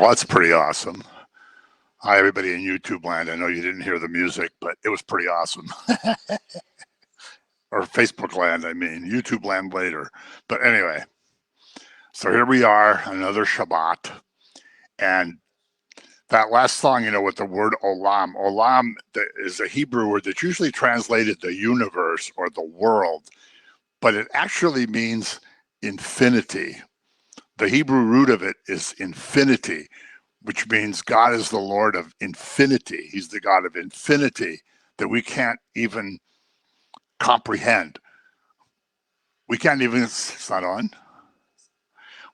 Well, that's pretty awesome. Hi, everybody in YouTube land. I know you didn't hear the music, but it was pretty awesome. Or Facebook land, I mean. YouTube land later. But anyway, so here we are, another Shabbat. And that last song, with the word olam. Olam is a Hebrew word that's usually translated the universe or the world, but it actually means infinity. The Hebrew root of it is infinity, which means God is the Lord of infinity. He's the God of infinity that we can't even comprehend. We can't even, it's not on.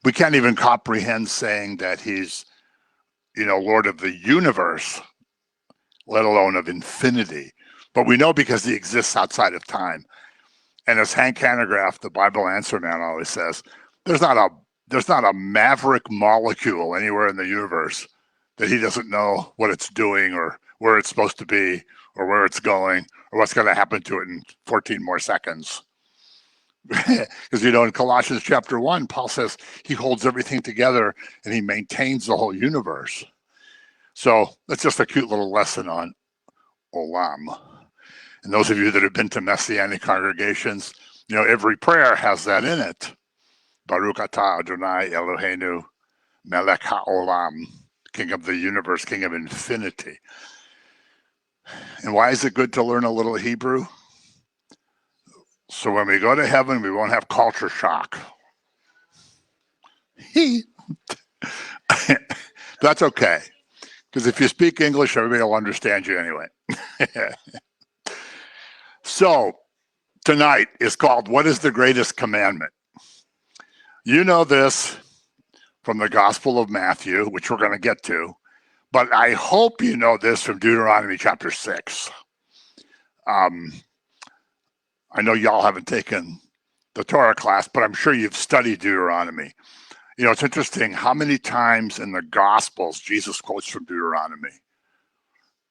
We can't even comprehend saying that he's, Lord of the universe, let alone of infinity. But we know because he exists outside of time. And as Hank Hanegraaff, the Bible answer man, always says, there's not a maverick molecule anywhere in the universe that he doesn't know what it's doing or where it's supposed to be or where it's going or what's going to happen to it in 14 more seconds. Because, in Colossians chapter 1, Paul says he holds everything together and he maintains the whole universe. So that's just a cute little lesson on Olam. And those of you that have been to Messianic congregations, every prayer has that in it. Baruch atah Adonai Eloheinu melech haolam, King of the universe, King of infinity. And why is it good to learn a little Hebrew? So when we go to heaven, we won't have culture shock. That's okay. Because if you speak English, everybody will understand you anyway. So tonight is called, What is the Greatest Commandment? You know this from the Gospel of Matthew, which we're going to get to, but I hope you know this from Deuteronomy chapter 6. I know y'all haven't taken the Torah class, but I'm sure you've studied Deuteronomy. It's interesting how many times in the Gospels Jesus quotes from Deuteronomy.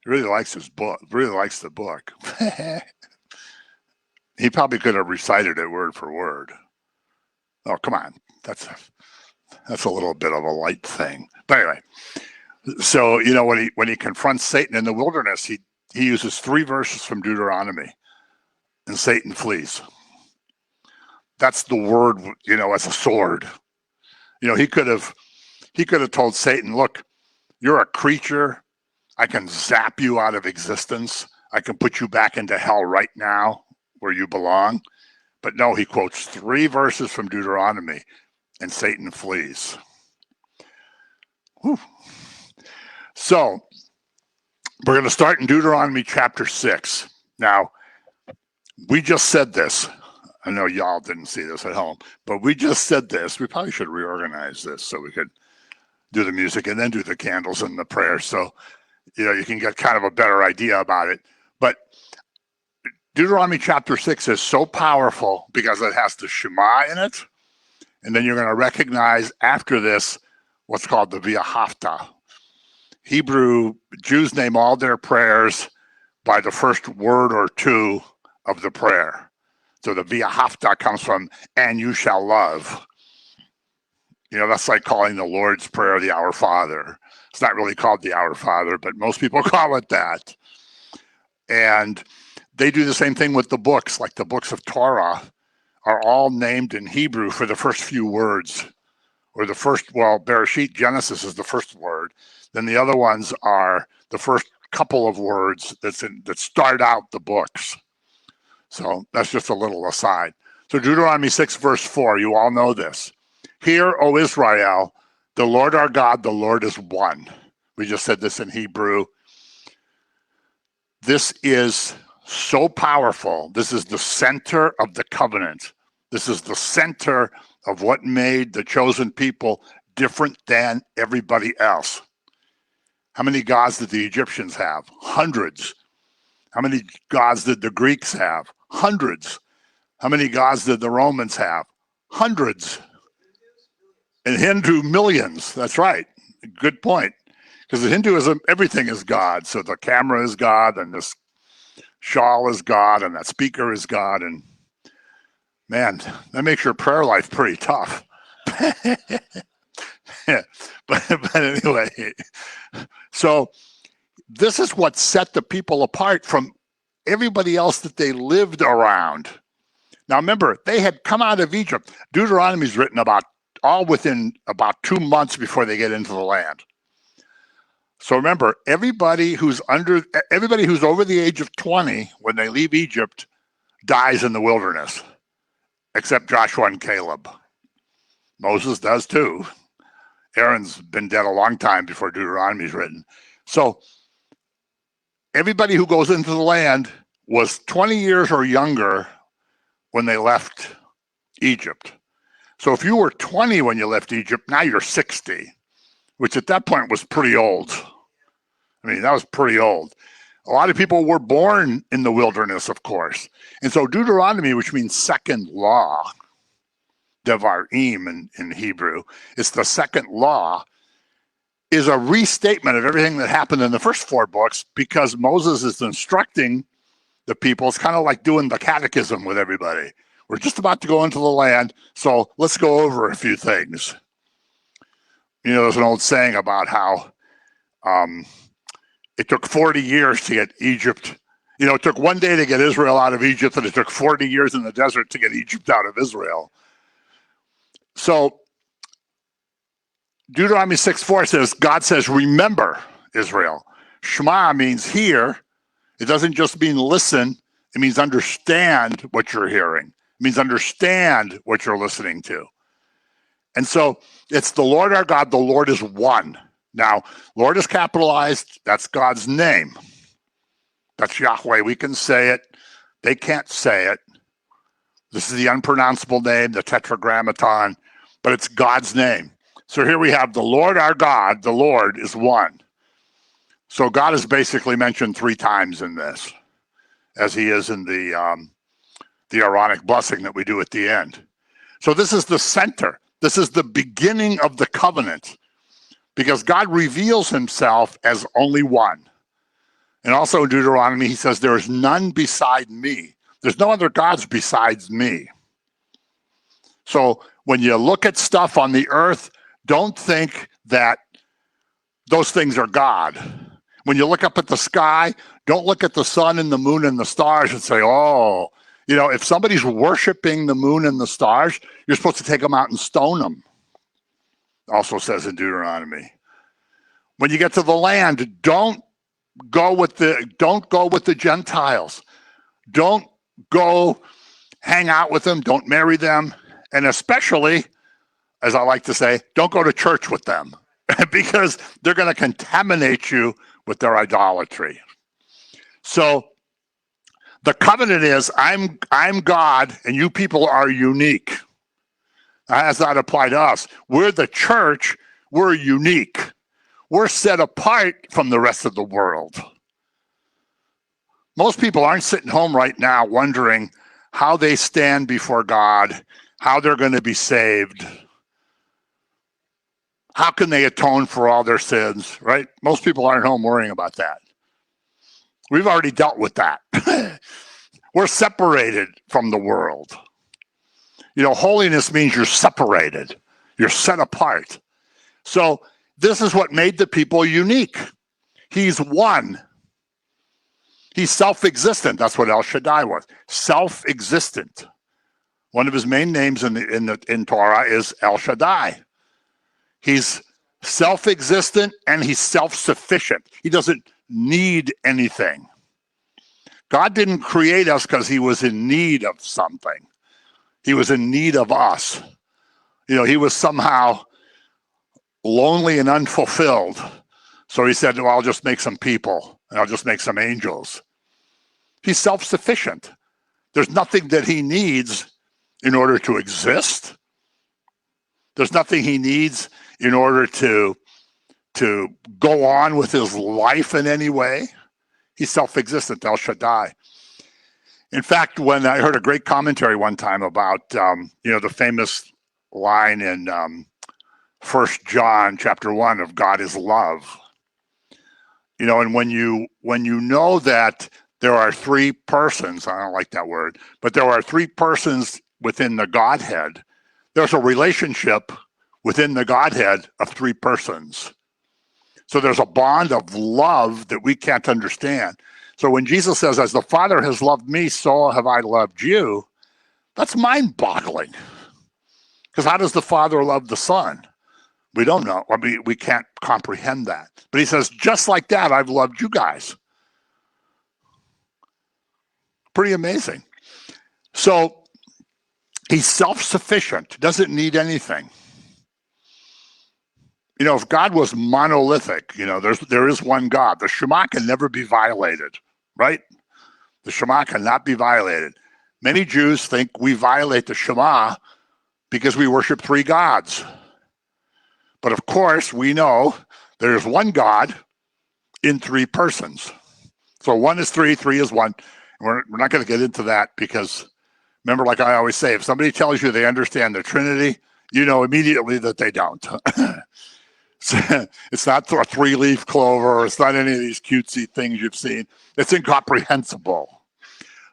He really likes his book, really likes the book. He probably could have recited it word for word. Oh, come on. That's a little bit of a light thing. But anyway, so, when he confronts Satan in the wilderness, he uses 3 verses from Deuteronomy, and Satan flees. That's the word, as a sword. He could have told Satan, look, you're a creature. I can zap you out of existence. I can put you back into hell right now where you belong. But no, he quotes 3 verses from Deuteronomy, and Satan flees. Whew. So we're going to start in Deuteronomy chapter 6. Now, we just said this. I know y'all didn't see this at home, but we just said this. We probably should reorganize this so we could do the music and then do the candles and the prayer. So, you can get kind of a better idea about it. But Deuteronomy chapter 6 is so powerful because it has the Shema in it. And then you're going to recognize after this what's called the V'ahavta. Hebrew Jews name all their prayers by the first word or 2 of the prayer. So the V'ahavta comes from, and you shall love. That's like calling the Lord's Prayer the Our Father. It's not really called the Our Father, but most people call it that. And they do the same thing with the books, like the books of Torah are all named in Hebrew for the first few words, or Bereshit, Genesis is the first word. Then the other ones are the first couple of words that start out the books. So that's just a little aside. So Deuteronomy 6, verse 4, you all know this. Hear, O Israel, the Lord our God, the Lord is one. We just said this in Hebrew. This is so powerful. This is the center of the covenant. This is the center of what made the chosen people different than everybody else. How many gods did the Egyptians have? Hundreds. How many gods did the Greeks have? Hundreds. How many gods did the Romans have? Hundreds. And Hindu, millions. That's right. Good point. Because in Hinduism, everything is God. So the camera is God, and this shawl is God, and that speaker is God. And man, that makes your prayer life pretty tough. but anyway, so this is what set the people apart from everybody else that they lived around. Now remember, they had come out of Egypt. Deuteronomy is written all within about 2 months before they get into the land. So remember, everybody who's over the age of 20 when they leave Egypt dies in the wilderness, except Joshua and Caleb. Moses does too. Aaron's been dead a long time before Deuteronomy is written. So everybody who goes into the land was 20 years or younger when they left Egypt. So if you were 20 when you left Egypt, now you're 60, which at that point was pretty old. I mean, that was pretty old. A lot of people were born in the wilderness, of course. And so Deuteronomy, which means second law, Devarim in Hebrew, it's the second law, is a restatement of everything that happened in the first 4 books because Moses is instructing the people. It's kind of like doing the catechism with everybody. We're just about to go into the land, so let's go over a few things. You know, there's an old saying about how it took 40 years to get Egypt. You know, it took 1 day to get Israel out of Egypt, and it took 40 years in the desert to get Egypt out of Israel. So Deuteronomy 6:4 says, God says, remember, Israel. Shema means hear. It doesn't just mean listen. It means understand what you're hearing. It means understand what you're listening to. And so it's the Lord our God. The Lord is one. Now, Lord is capitalized. That's God's name. That's Yahweh. We can say it. They can't say it. This is the unpronounceable name, the Tetragrammaton, but it's God's name. So here we have the Lord our God. The Lord is one. So God is basically mentioned 3 times in this, as he is in the Aaronic blessing that we do at the end. So this is the center. This is the beginning of the covenant, because God reveals himself as only one. And also in Deuteronomy, he says, there is none beside me. There's no other gods besides me. So when you look at stuff on the earth, don't think that those things are God. When you look up at the sky, don't look at the sun and the moon and the stars and say, oh, you know, if somebody's worshiping the moon and the stars, you're supposed to take them out and stone them. Also says in Deuteronomy. When you get to the land, don't go with the Gentiles. Don't go hang out with them. Don't marry them. And especially, as I like to say, don't go to church with them because they're going to contaminate you with their idolatry. So the covenant is, I'm God and you people are unique. How does that apply to us? We're the church. We're unique. We're set apart from the rest of the world. Most people aren't sitting home right now wondering how they stand before God, how they're going to be saved. How can they atone for all their sins, right? Most people aren't home worrying about that. We've already dealt with that. We're separated from the world. You know, holiness means you're separated. You're set apart. So this is what made the people unique. He's one. He's self-existent. That's what El Shaddai was. Self-existent. One of his main names in Torah is El Shaddai. He's self-existent and he's self-sufficient. He doesn't need anything. God didn't create us because he was in need of something. He was in need of us. You know, he was somehow lonely and unfulfilled. So he said, well, I'll just make some people and I'll just make some angels. He's self-sufficient. There's nothing that he needs in order to exist. There's nothing he needs in order to go on with his life in any way. He's self-existent, El Shaddai. In fact, when I heard a great commentary one time about, the famous line in 1 John chapter 1 of God is love. You know, and when you know that there are 3 persons, I don't like that word, but there are 3 persons within the Godhead, there's a relationship within the Godhead of three persons. So there's a bond of love that we can't understand. So when Jesus says, as the Father has loved me, so have I loved you, that's mind-boggling. Because how does the Father love the Son? We don't know. I mean, we can't comprehend that. But he says, just like that, I've loved you guys. Pretty amazing. So he's self-sufficient, doesn't need anything. You know, if God was monolithic, you know, there is one God. The Shema can never be violated, right? The Shema cannot be violated. Many Jews think we violate the Shema because we worship three gods. But of course, we know there's one God in three persons. So one is three is one. We're not going to get into that because, remember, like I always say, if somebody tells you they understand the Trinity, you know immediately that they don't. It's not a three-leaf clover. It's not any of these cutesy things you've seen. It's incomprehensible.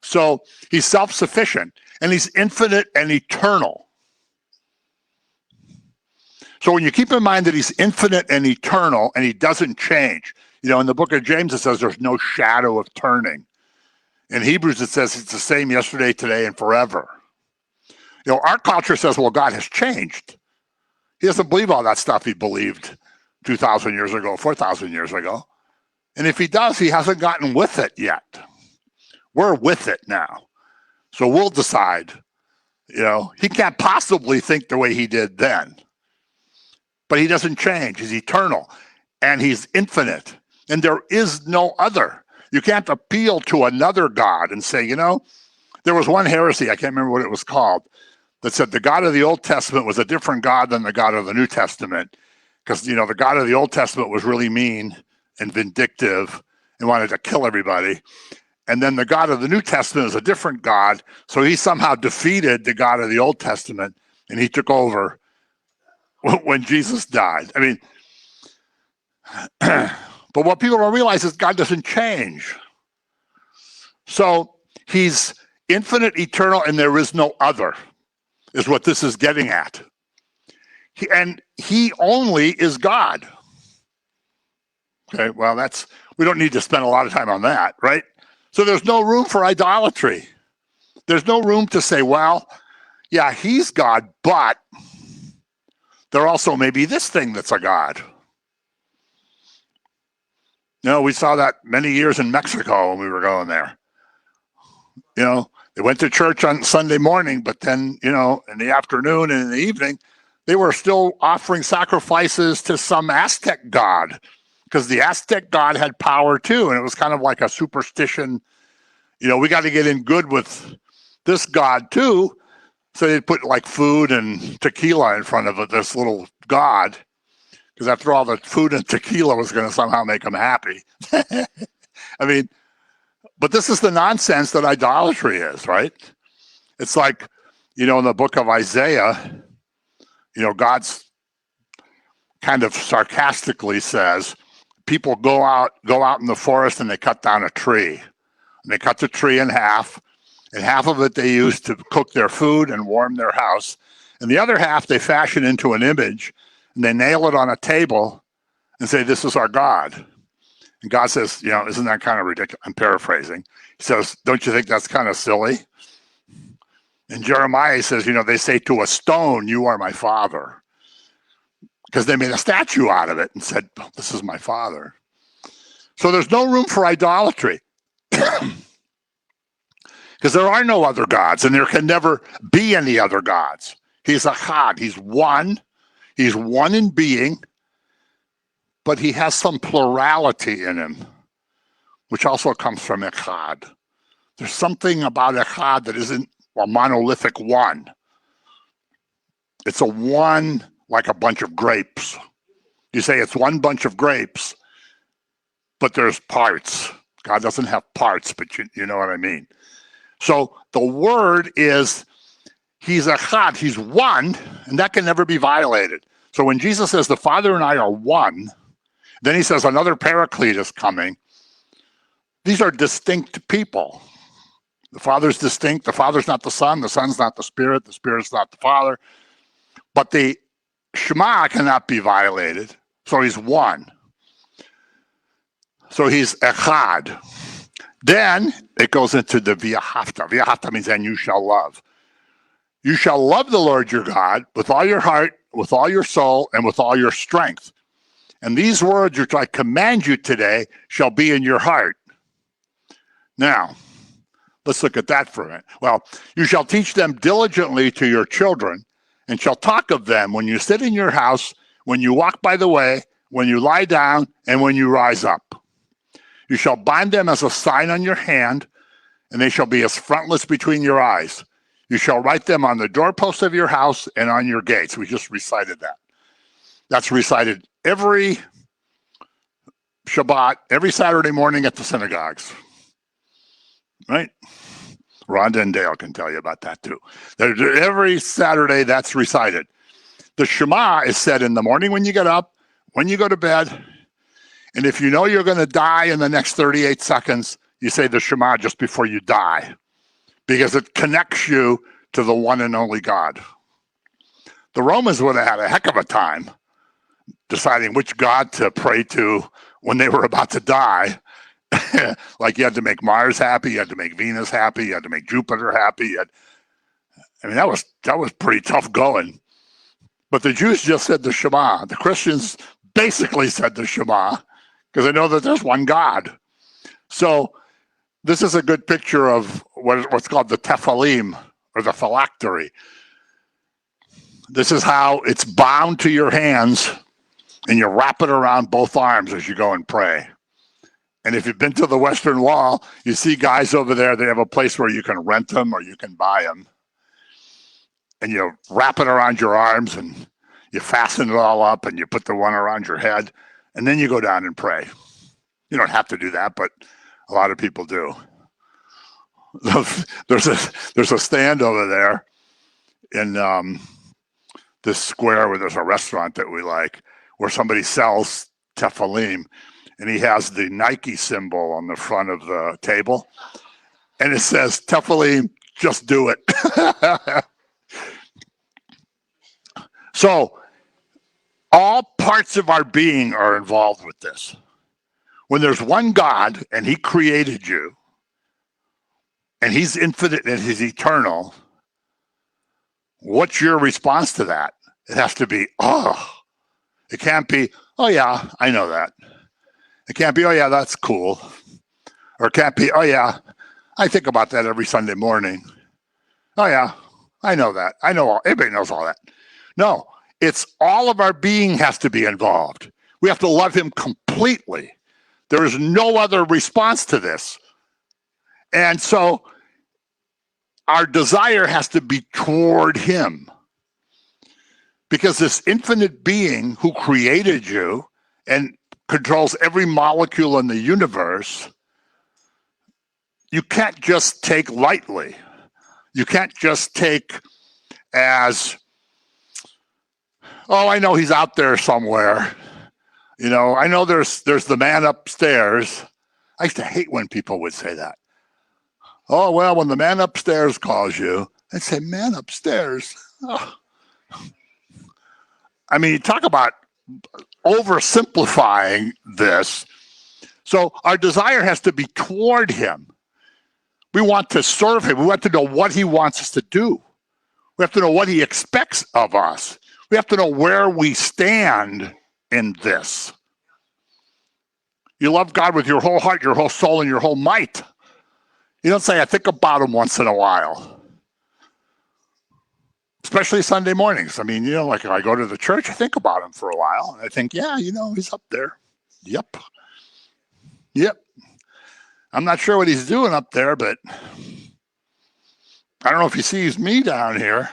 So he's self-sufficient, and he's infinite and eternal. So when you keep in mind that he's infinite and eternal, and he doesn't change, you know, in the book of James, it says there's no shadow of turning. In Hebrews, it says it's the same yesterday, today, and forever. You know, our culture says, well, God has changed. He doesn't believe all that stuff he believed 2,000 years ago, 4,000 years ago. And if he does, he hasn't gotten with it yet. We're with it now. So we'll decide, you know, he can't possibly think the way he did then. But he doesn't change. He's eternal and he's infinite. And there is no other. You can't appeal to another God and say, you know, there was one heresy, I can't remember what it was called, that said the God of the Old Testament was a different God than the God of the New Testament. Because, you know, the God of the Old Testament was really mean and vindictive and wanted to kill everybody. And then the God of the New Testament is a different God. So he somehow defeated the God of the Old Testament and he took over when Jesus died. I mean, but what people don't realize is God doesn't change. So he's infinite, eternal, and there is no other, is what this is getting at. And he only is God. Okay, well, we don't need to spend a lot of time on that, right? So there's no room for idolatry. There's no room to say, well, yeah, he's God, but there also may be this thing that's a God. You know, we saw that many years in Mexico when we were going there. You know, they went to church on Sunday morning, but then, you know, in the afternoon and in the evening, they were still offering sacrifices to some Aztec god because the Aztec god had power too. And it was kind of like a superstition. You know, we got to get in good with this god too. So they'd put like food and tequila in front of this little god because after all, the food and tequila was going to somehow make them happy. I mean, but this is the nonsense that idolatry is, right? It's like, you know, in the book of Isaiah, you know, God's kind of sarcastically says, people go out in the forest and they cut down a tree. And they cut the tree in half, and half of it they use to cook their food and warm their house. And the other half they fashion into an image, and they nail it on a table and say, this is our God. And God says, you know, isn't that kind of ridiculous? I'm paraphrasing. He says, don't you think that's kind of silly? And Jeremiah says, you know, they say to a stone, you are my father. Because they made a statue out of it and said, oh, this is my father. So there's no room for idolatry. Because there are no other gods and there can never be any other gods. He's Echad. He's one. He's one in being, but he has some plurality in him, which also comes from Echad. There's something about Echad that isn't a monolithic one. It's a one like a bunch of grapes. You say it's one bunch of grapes, but there's parts. God doesn't have parts, but you know what I mean. So the word is, he's Echad, he's one, and that can never be violated. So when Jesus says the Father and I are one, then he says another paraclete is coming. These are distinct people. The Father's distinct. The Father's not the Son. The Son's not the Spirit's not the Father. But the Shema cannot be violated, so he's one. So he's echad. Then it goes into the v'ahavta. V'ahavta means and you shall love. You shall love the Lord your God with all your heart, with all your soul, and with all your strength. And these words which I command you today shall be in your heart. Now, let's look at that for a minute. Well, you shall teach them diligently to your children, and shall talk of them when you sit in your house, when you walk by the way, when you lie down, and when you rise up. You shall bind them as a sign on your hand, and they shall be as frontlets between your eyes. You shall write them on the doorposts of your house and on your gates. We just recited that. That's recited every Shabbat, every Saturday morning at the synagogues. Right? Rhonda and Dale can tell you about that too. Every Saturday that's recited. The Shema is said in the morning when you get up, when you go to bed, and if you know you're going to die in the next 38 seconds, you say the Shema just before you die, because it connects you to the one and only God. The Romans would have had a heck of a time deciding which God to pray to when they were about to die. Like you had to make Mars happy, you had to make Venus happy, you had to make Jupiter happy. That was pretty tough going. But the Jews just said the Shema. The Christians basically said the Shema because they know that there's one God. So this is a good picture of what's called the tephalim, or the phylactery. This is how it's bound to your hands, and you wrap it around both arms as you go and pray. And if you've been to the Western Wall, you see guys over there, they have a place where you can rent them or you can buy them. And you wrap it around your arms and you fasten it all up and you put the one around your head. And then you go down and pray. You don't have to do that, but a lot of people do. There's a stand over there in this square where there's a restaurant that we like, where somebody sells tephalim. And he has the Nike symbol on the front of the table. And it says, Tephalim, just do it. So all parts of our being are involved with this. When there's one God and he created you, and he's infinite and he's eternal, what's your response to that? It has to be, oh. It can't be, oh yeah, I know that. It can't be, oh yeah, that's cool. Or it can't be, oh yeah, I think about that every Sunday morning. Oh yeah, I know that. Everybody knows all that. No, it's all of our being has to be involved. We have to love him completely. There is no other response to this. And so our desire has to be toward him. Because this infinite being who created you and controls every molecule in the universe, you can't just take lightly. You can't just take as, oh, I know he's out there somewhere. You know, I know there's the man upstairs. I used to hate when people would say that. Oh, well, when the man upstairs calls you, I'd say, man upstairs. Oh. I mean, talk about oversimplifying this. So our desire has to be toward him. We want to serve him. We want to know what he wants us to do. We have to know what he expects of us. We have to know where we stand in this. You love God with your whole heart, your whole soul, and your whole might. You don't say, I think about him once in a while. Especially Sunday mornings. I mean, you know, like if I go to the church, I think about him for a while. And I think, yeah, you know, he's up there. Yep. I'm not sure what he's doing up there, but I don't know if he sees me down here.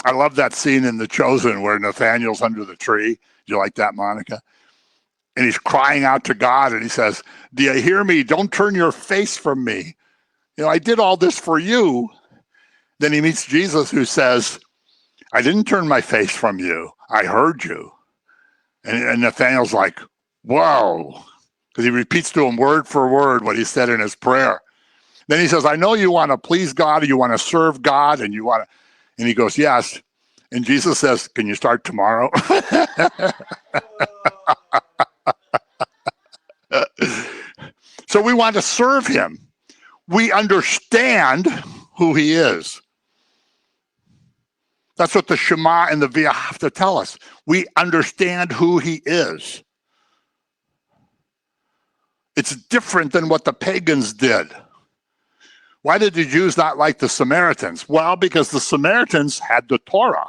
I love that scene in The Chosen where Nathaniel's under the tree. Do you like that, Monica? And he's crying out to God and he says, do you hear me? Don't turn your face from me. You know, I did all this for you. Then he meets Jesus who says, I didn't turn my face from you. I heard you. And Nathaniel's like, whoa. Because he repeats to him word for word what he said in his prayer. Then he says, I know you want to please God, you want to serve God, and he goes, yes. And Jesus says, can you start tomorrow? So we want to serve him. We understand who he is. That's what the Shema and the Via have to tell us. We understand who he is. It's different than what the pagans did. Why did the Jews not like the Samaritans? Well, because the Samaritans had the Torah.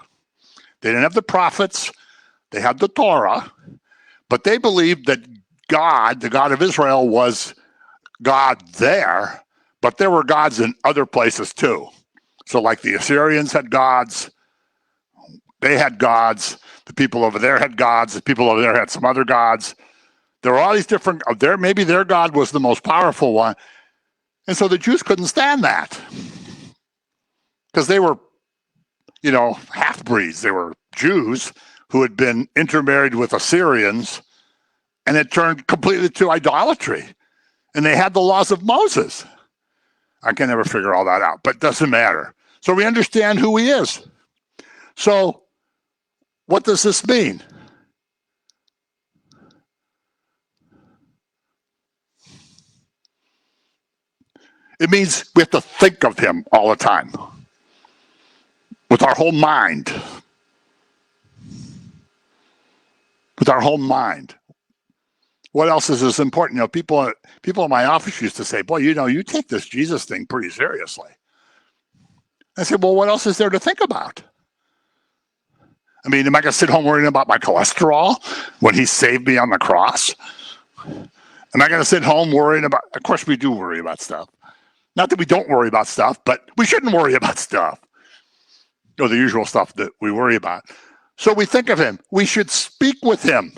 They didn't have the prophets. They had the Torah. But they believed that God, the God of Israel, was God there, but there were gods in other places too. So like the Assyrians had gods, they had gods, the people over there had gods, the people over there had some other gods. There were all these different, maybe their God was the most powerful one. And so the Jews couldn't stand that because they were, half-breeds. They were Jews who had been intermarried with Assyrians, and it turned completely to idolatry. And they had the laws of Moses. I can never figure all that out, but it doesn't matter. So we understand who he is. So what does this mean? It means we have to think of him all the time with our whole mind. With our whole mind. What else is this important? People in my office used to say, boy, you take this Jesus thing pretty seriously. I said, well, what else is there to think about? I mean, am I going to sit home worrying about my cholesterol when he saved me on the cross? Am I going to sit home worrying about, of course we do worry about stuff. Not that we don't worry about stuff, but we shouldn't worry about stuff. The usual stuff that we worry about. So we think of him. We should speak with him.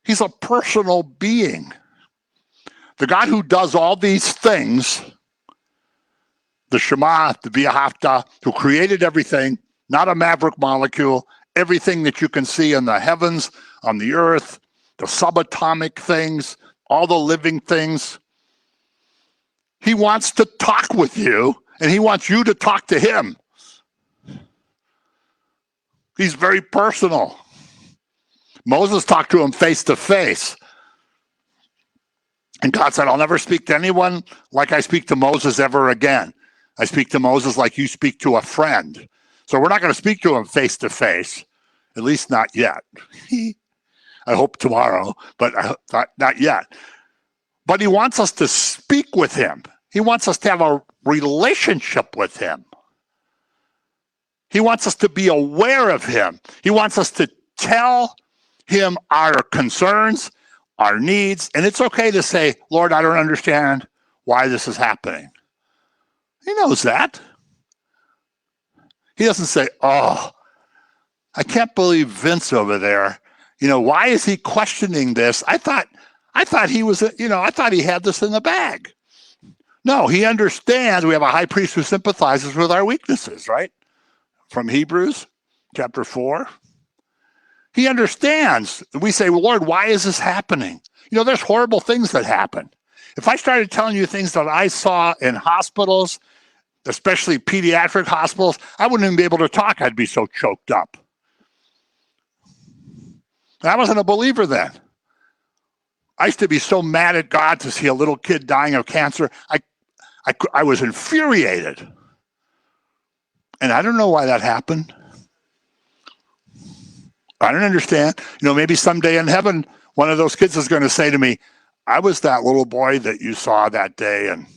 He's a personal being. The God who does all these things, the Shema, the V'ahavta, who created everything, not a maverick molecule, everything that you can see in the heavens, on the earth, the subatomic things, all the living things. He wants to talk with you, and he wants you to talk to him. He's very personal. Moses talked to him face to face. And God said, I'll never speak to anyone like I speak to Moses ever again. I speak to Moses like you speak to a friend. So we're not going to speak to him face to face, at least not yet. I hope tomorrow, but not yet. But he wants us to speak with him. He wants us to have a relationship with him. He wants us to be aware of him. He wants us to tell him our concerns, our needs, and it's okay to say, Lord, I don't understand why this is happening. He knows that. He doesn't say, oh, I can't believe Vince over there. Why is he questioning this? I thought he was, I thought he had this in the bag. No, he understands we have a high priest who sympathizes with our weaknesses, right? From Hebrews chapter 4. He understands. We say, well, Lord, why is this happening? There's horrible things that happen. If I started telling you things that I saw in hospitals, especially pediatric hospitals, I wouldn't even be able to talk. I'd be so choked up. I wasn't a believer then. I used to be so mad at God to see a little kid dying of cancer. I was infuriated. And I don't know why that happened. I don't understand. Maybe someday in heaven, one of those kids is going to say to me, I was that little boy that you saw that day. And,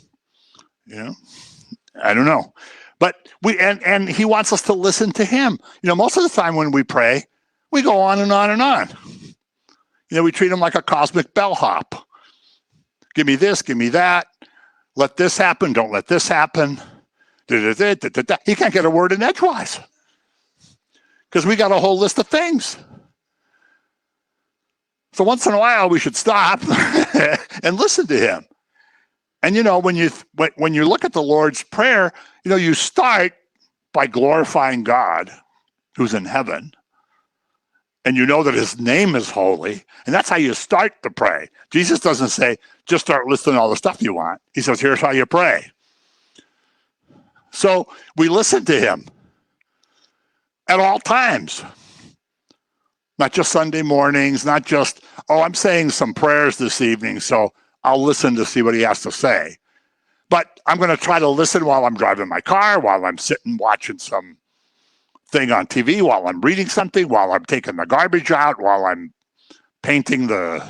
I don't know. But and he wants us to listen to him. Most of the time when we pray, we go on and on and on. We treat him like a cosmic bellhop. Give me this, give me that. Let this happen, don't let this happen. He can't get a word in edgewise because we got a whole list of things. So once in a while, we should stop and listen to him. And when you look at the Lord's Prayer, you start by glorifying God who's in heaven. And you know that his name is holy. And that's how you start to pray. Jesus doesn't say, just start listing all the stuff you want. He says, here's how you pray. So we listen to him. at all times. Not just Sunday mornings, not just, oh, I'm saying some prayers this evening, so I'll listen to see what he has to say. But I'm going to try to listen while I'm driving my car, while I'm sitting watching some thing on TV, while I'm reading something, while I'm taking the garbage out, while I'm painting the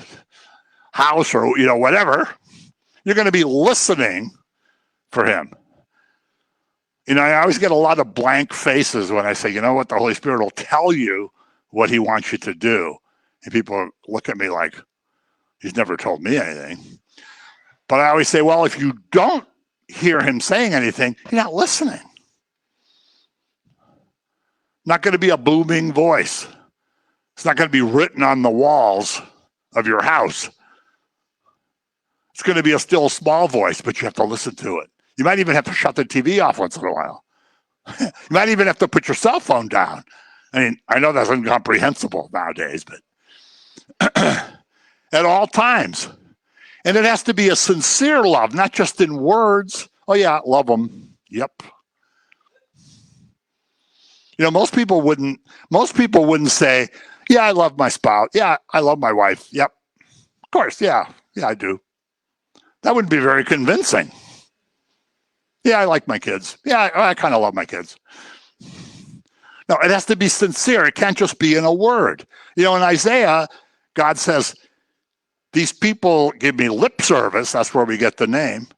house or, whatever. You're going to be listening for him. I always get a lot of blank faces when I say, you know what, the Holy Spirit will tell you what he wants you to do. And people look at me like, he's never told me anything. But I always say, well, if you don't hear him saying anything, you're not listening. Not going to be a booming voice. It's not going to be written on the walls of your house. It's going to be a still small voice, but you have to listen to it. You might even have to shut the TV off once in a while. You might even have to put your cell phone down. I mean, I know that's incomprehensible nowadays, but at all times. And it has to be a sincere love, not just in words. Oh yeah, love them. Yep. Most people wouldn't say, yeah, I love my spouse. Yeah, I love my wife. Yep. Of course, yeah, I do. That wouldn't be very convincing. Yeah, I like my kids. Yeah, I kind of love my kids. No, it has to be sincere. It can't just be in a word. In Isaiah, God says, these people give me lip service. That's where we get the name.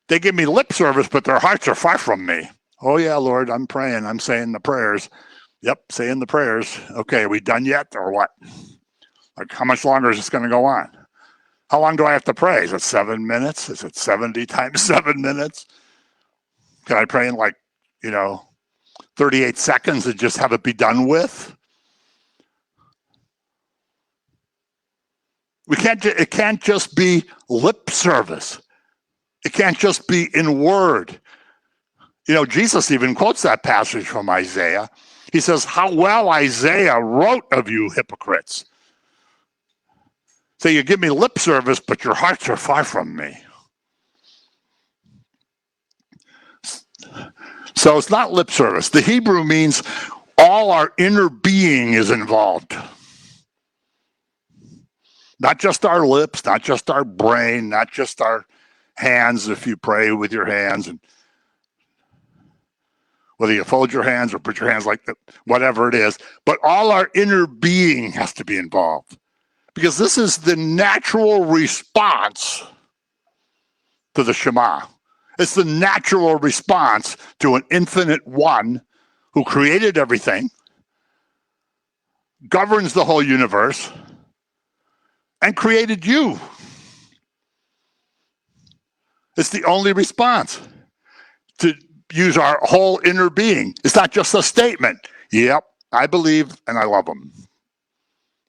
They give me lip service, but their hearts are far from me. Oh, yeah, Lord, I'm praying. I'm saying the prayers. Yep, saying the prayers. Okay, are we done yet or what? Like, how much longer is this going to go on? How long do I have to pray? Is it 7 minutes? Is it 70 times 7 minutes? Can I pray in 38 seconds and just have it be done with? It can't just be lip service. It can't just be in word. Jesus even quotes that passage from Isaiah. He says, how well Isaiah wrote of you hypocrites. So you give me lip service, but your hearts are far from me. So it's not lip service. The Hebrew means all our inner being is involved. Not just our lips, not just our brain, not just our hands if you pray with your hands, and whether you fold your hands or put your hands like that, whatever it is. But all our inner being has to be involved. Because this is the natural response to the Shema. It's the natural response to an infinite one who created everything, governs the whole universe, and created you. It's the only response to use our whole inner being. It's not just a statement. Yep, I believe and I love him.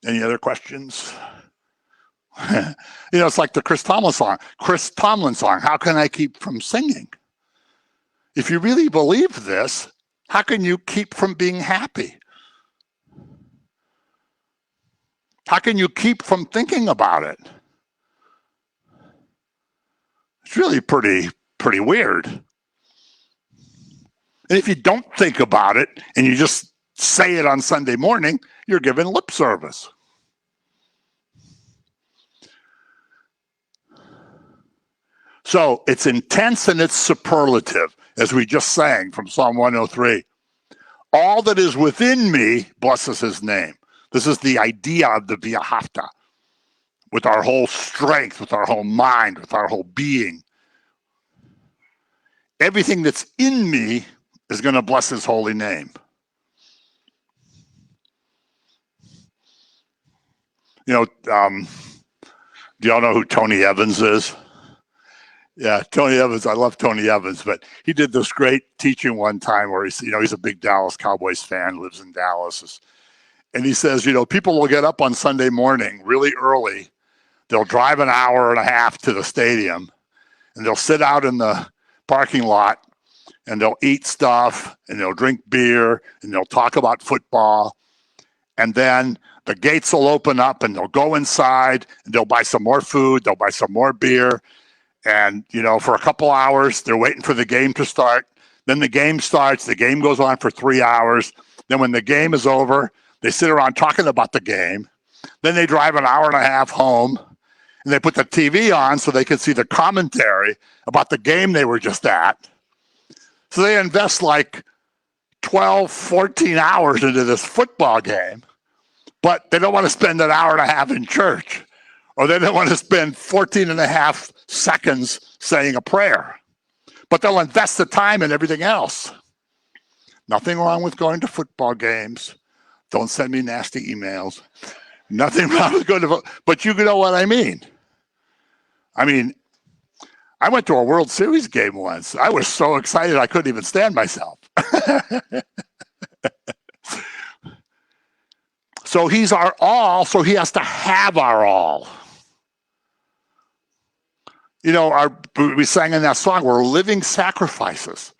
Any other questions? It's like the Chris Tomlin song, How Can I Keep From Singing? If you really believe this, how can you keep from being happy? How can you keep from thinking about it? It's really pretty weird. And if you don't think about it and you just say it on Sunday morning, you're giving lip service. So it's intense and it's superlative, as we just sang from Psalm 103. All that is within me blesses his name. This is the idea of the Viahafta. With our whole strength, with our whole mind, with our whole being. Everything that's in me is going to bless his holy name. Do y'all know who Tony Evans is? Yeah, Tony Evans. I love Tony Evans, but he did this great teaching one time where he's a big Dallas Cowboys fan, lives in Dallas. And he says, people will get up on Sunday morning really early. They'll drive an hour and a half to the stadium, and they'll sit out in the parking lot, and they'll eat stuff, and they'll drink beer, and they'll talk about football. And then the gates will open up, and they'll go inside, and they'll buy some more food, they'll buy some more beer. And, for a couple hours, they're waiting for the game to start. Then the game starts. The game goes on for 3 hours. Then when the game is over, they sit around talking about the game. Then they drive an hour and a half home, and they put the TV on so they can see the commentary about the game they were just at. So they invest like 12, 14 hours into this football game, but they don't want to spend an hour and a half in church, or they don't want to spend 14 and a half seconds saying a prayer, but they'll invest the time in everything else. Nothing wrong with going to football games. Don't send me nasty emails. Nothing wrong with going to, but you know what I mean. I mean, I went to a World Series game once. I was so excited I couldn't even stand myself. So he's our all, so he has to have our all. You know, we sang in that song, we're living sacrifices.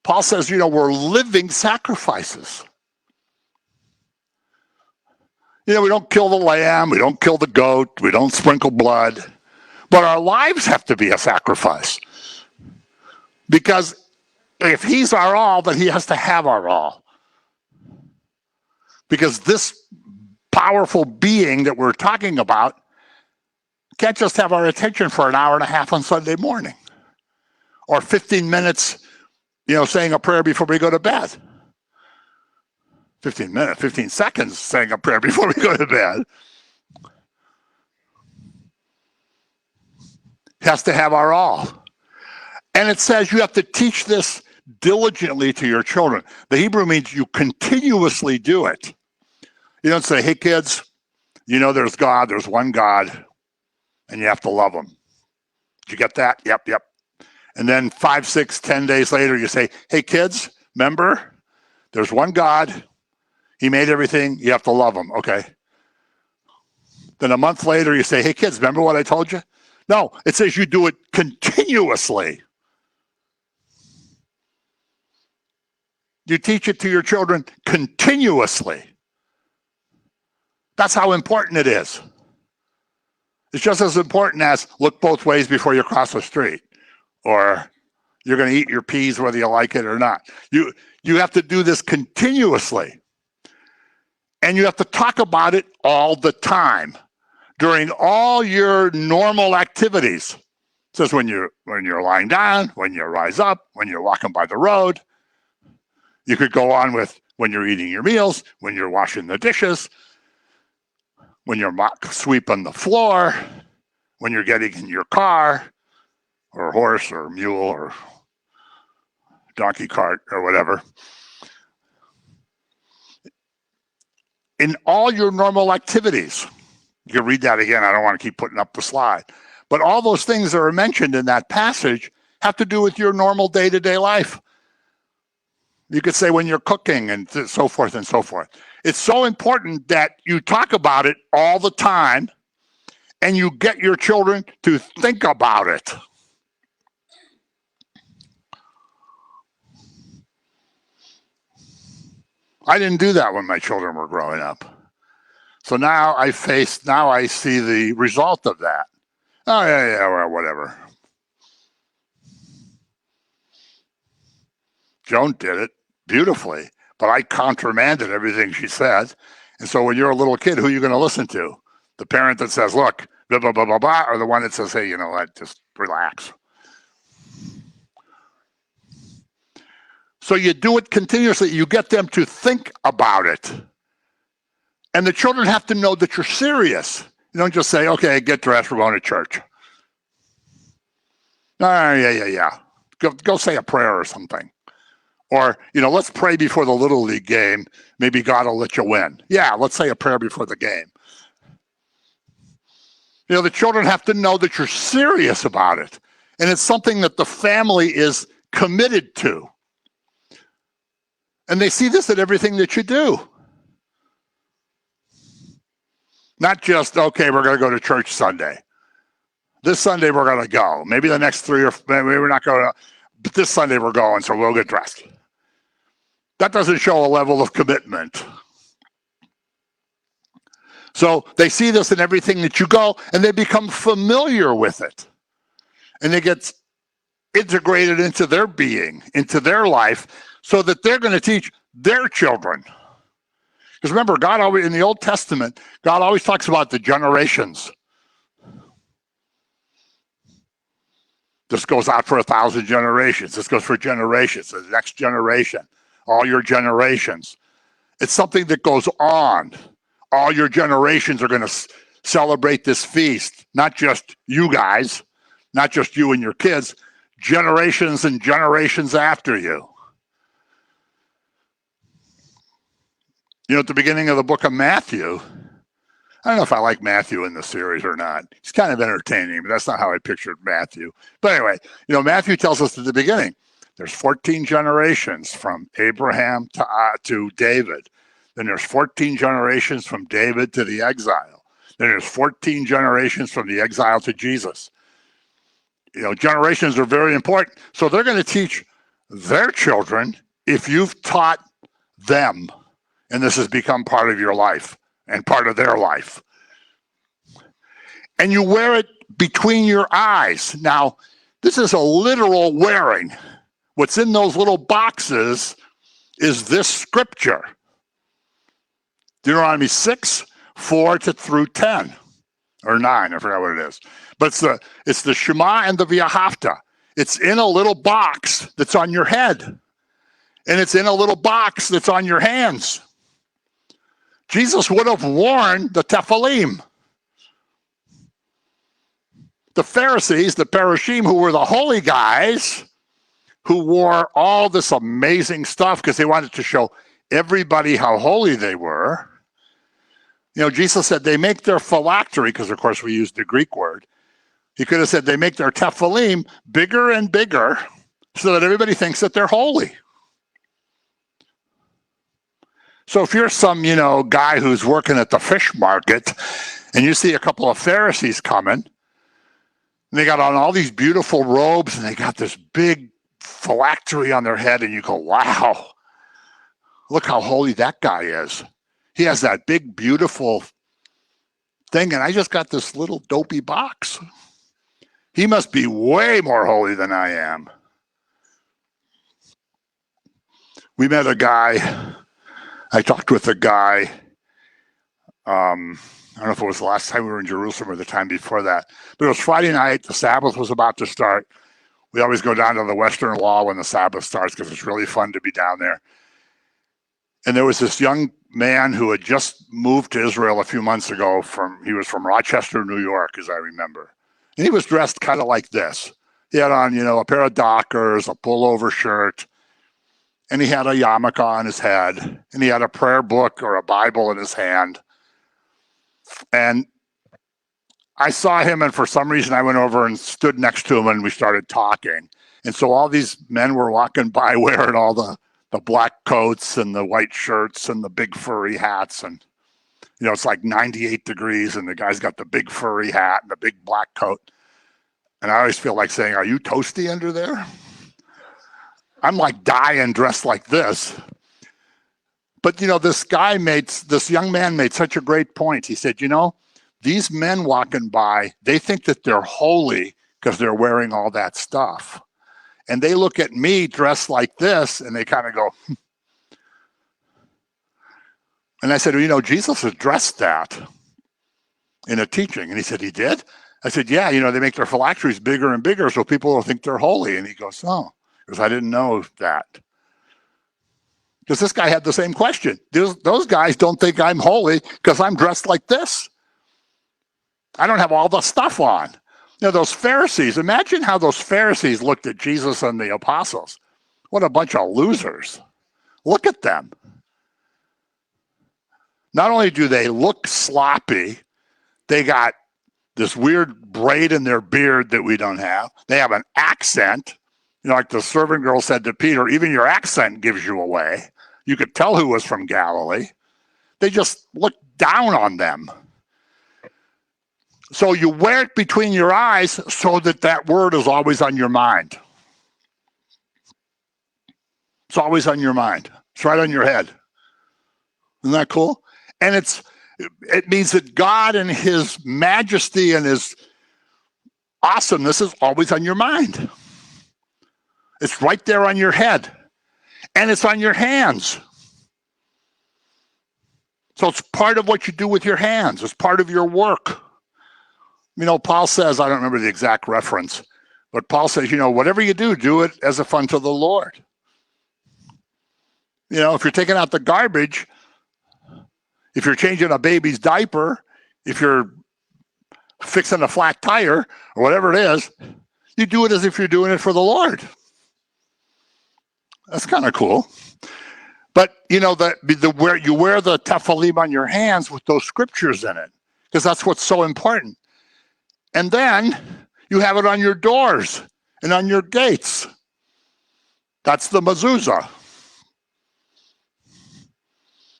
Paul says, you know, we're living sacrifices. You know, we don't kill the lamb, we don't kill the goat, we don't sprinkle blood, but our lives have to be a sacrifice. Because if he's our all, then he has to have our all. Because this powerful being that we're talking about can't just have our attention for an hour and a half on Sunday morning, or 15 minutes, you know, saying a prayer before we go to bed. 15 seconds saying a prayer before we go to bed. Has to have our all. And it says you have to teach this diligently to your children. The Hebrew means you continuously do it. You don't say, hey kids, you know there's God, there's one God, and you have to love him. Did you get that? Yep. And then 5, 6, 10 days later, you say, hey kids, remember, there's one God. He made everything. You have to love him. Okay. Then a month later, you say, hey kids, remember what I told you? No, it says you do it continuously. You teach it to your children continuously. That's how important it is. It's just as important as look both ways before you cross the street, or you're going to eat your peas whether you like it or not. You have to do this continuously. And you have to talk about it all the time during all your normal activities. It says when you're lying down, when you rise up, when you're walking by the road. You could go on with when you're eating your meals, when you're washing the dishes, when you're sweeping the floor, when you're getting in your car, or horse, or mule, or donkey cart, or whatever. In all your normal activities. You can read that again. I don't want to keep putting up the slide. But all those things that are mentioned in that passage have to do with your normal day-to-day life. You could say when you're cooking and so forth and so forth. It's so important that you talk about it all the time and you get your children to think about it. I didn't do that when my children were growing up. So now I see the result of that. Oh, yeah, well, whatever. Joan did it beautifully, but I countermanded everything she said. And so when you're a little kid, who are you going to listen to? The parent that says, look, blah, blah, blah, blah, blah, or the one that says, hey, you know what, just relax. So you do it continuously. You get them to think about it. And the children have to know that you're serious. You don't just say, okay, get dressed, we're going to church. Yeah. Go say a prayer or something. Or, you know, let's pray before the Little League game. Maybe God will let you win. Yeah, let's say a prayer before the game. You know, the children have to know that you're serious about it. And it's something that the family is committed to. And they see this in everything that you do. Not just, okay, we're going to go to church Sunday. This Sunday we're going to go. Maybe the next 3 or maybe we're not going to, but this Sunday we're going, so we'll get dressed. That doesn't show a level of commitment. So they see this in everything that you go, and they become familiar with it. And it gets integrated into their being, into their life, so that they're going to teach their children. Because remember, God always, in the Old Testament, God always talks about the generations. This goes out for 1,000 generations. This goes for generations, the next generation, all your generations. It's something that goes on. All your generations are going to celebrate this feast, not just you guys, not just you and your kids, generations and generations after you. You know, at the beginning of the book of Matthew, I don't know if I like Matthew in the series or not. He's kind of entertaining, but that's not how I pictured Matthew. But anyway, you know, Matthew tells us at the beginning, there's 14 generations from Abraham to David. Then there's 14 generations from David to the exile. Then there's 14 generations from the exile to Jesus. You know, generations are very important. So they're going to teach their children if you've taught them, and this has become part of your life and part of their life. And you wear it between your eyes. Now, this is a literal wearing. What's in those little boxes is this scripture. Deuteronomy 6, 4 through 10, or 9, I forgot what it is. But it's the Shema and the V'ahavta. It's in a little box that's on your head. And it's in a little box that's on your hands. Jesus would have worn the Tephilim. The Pharisees, the Parashim, who were the holy guys, who wore all this amazing stuff because they wanted to show everybody how holy they were. You know, Jesus said they make their phylactery, because of course we use the Greek word. He could have said they make their Tephilim bigger and bigger so that everybody thinks that they're holy. So if you're some, you know, guy who's working at the fish market and you see a couple of Pharisees coming, and they got on all these beautiful robes and they got this big phylactery on their head, and you go, wow, look how holy that guy is. He has that big, beautiful thing, and I just got this little dopey box. He must be way more holy than I am. We met a guy. I talked with a guy, I don't know if it was the last time we were in Jerusalem or the time before that, but it was Friday night. The Sabbath was about to start. We always go down to the Western Wall when the Sabbath starts because it's really fun to be down there. And there was this young man who had just moved to Israel a few months ago. He was from Rochester, New York, as I remember. And he was dressed kind of like this. He had on, you know, a pair of Dockers, a pullover shirt, and he had a yarmulke on his head, and he had a prayer book or a Bible in his hand. And I saw him, and for some reason I went over and stood next to him, and we started talking. And so all these men were walking by wearing all the black coats and the white shirts and the big furry hats. And, you know, it's like 98 degrees, and the guy's got the big furry hat and the big black coat. And I always feel like saying, are you toasty under there? I'm like dying dressed like this. But, you know, this young man made such a great point. He said, you know, these men walking by, they think that they're holy because they're wearing all that stuff. And they look at me dressed like this, and they kind of go, And I said, well, you know, Jesus addressed that in a teaching. And he said, he did? I said, yeah, you know, they make their phylacteries bigger and bigger so people will think they're holy. And he goes, oh. Because I didn't know that. Because this guy had the same question. Those guys don't think I'm holy because I'm dressed like this. I don't have all the stuff on. You know, those Pharisees, imagine how those Pharisees looked at Jesus and the apostles. What a bunch of losers. Look at them. Not only do they look sloppy, they got this weird braid in their beard that we don't have. They have an accent. You know, like the servant girl said to Peter, even your accent gives you away. You could tell who was from Galilee. They just looked down on them. So you wear it between your eyes so that that word is always on your mind. It's always on your mind. It's right on your head. Isn't that cool? And it means that God and his majesty and his awesomeness is always on your mind. It's right there on your head. And it's on your hands. So it's part of what you do with your hands. It's part of your work. Paul says, I don't remember the exact reference, but Paul says, whatever you do, do it as if unto the Lord. If you're taking out the garbage, if you're changing a baby's diaper, if you're fixing a flat tire or whatever it is, you do it as if you're doing it for the Lord. That's kind of cool. But where you wear the tephilim on your hands with those scriptures in it, because that's what's so important. And then you have it on your doors and on your gates. That's the mezuzah.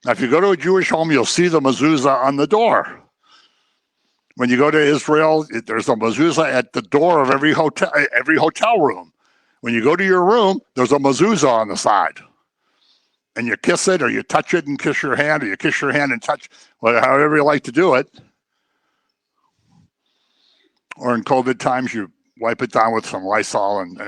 Now, if you go to a Jewish home, you'll see the mezuzah on the door. When you go to Israel, there's a mezuzah at the door of every hotel room. When you go to your room, there's a mezuzah on the side. And you kiss it, or you touch it and kiss your hand, or you kiss your hand and touch, however you like to do it. Or in COVID times, you wipe it down with some Lysol and.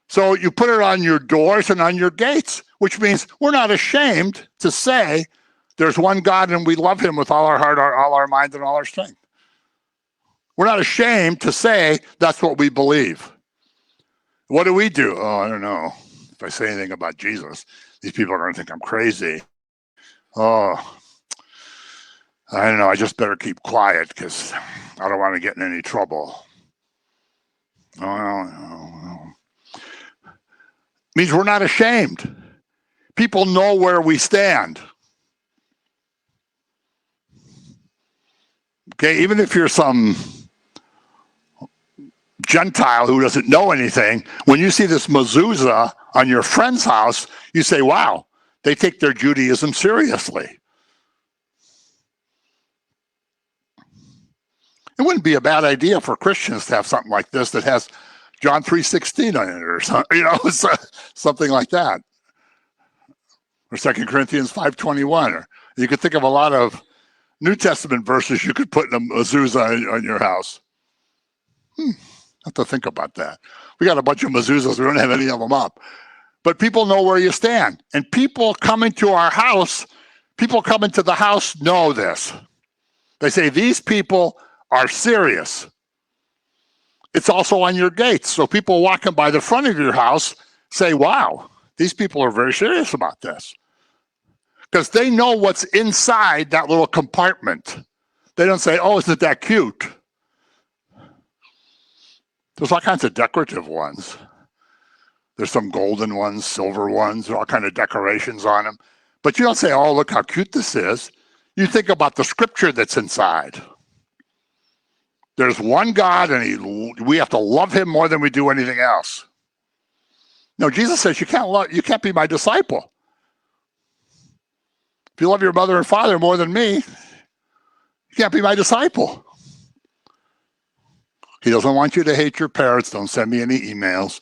So you put it on your doors and on your gates, which means we're not ashamed to say there's one God and we love him with all our heart, all our mind, and all our strength. We're not ashamed to say that's what we believe. What do we do? Oh, I don't know. If I say anything about Jesus, these people are going to think I'm crazy. Oh, I don't know. I just better keep quiet because I don't want to get in any trouble. Oh, means we're not ashamed. People know where we stand. Okay, even if you're some Gentile who doesn't know anything, when you see this mezuzah on your friend's house, you say, wow, they take their Judaism seriously. It wouldn't be a bad idea for Christians to have something like this that has John 3:16 on it or something, something like that. Or 2 Corinthians 5:21. Or you could think of a lot of New Testament verses you could put in a mezuzah on your house. Have to think about that. We got a bunch of mezuzahs. We don't have any of them up. But people know where you stand. And people coming to our house, people coming to the house know this. They say, these people are serious. It's also on your gates. So people walking by the front of your house say, wow, these people are very serious about this. Because they know what's inside that little compartment. They don't say, oh, isn't that cute? There's all kinds of decorative ones. There's some golden ones, silver ones, all kinds of decorations on them. But you don't say, oh, look how cute this is. You think about the scripture that's inside. There's one God, and we have to love him more than we do anything else. No, Jesus says you can't be my disciple. If you love your mother and father more than me, you can't be my disciple. He doesn't want you to hate your parents. Don't send me any emails.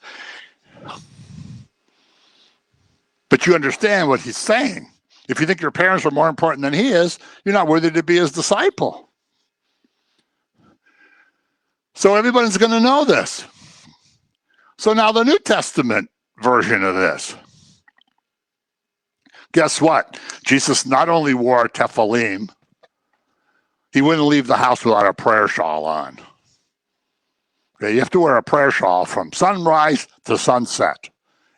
But you understand what he's saying. If you think your parents are more important than he is, you're not worthy to be his disciple. So everybody's going to know this. So now the New Testament version of this. Guess what? Jesus not only wore tephilim, he wouldn't leave the house without a prayer shawl on. Okay, you have to wear a prayer shawl from sunrise to sunset.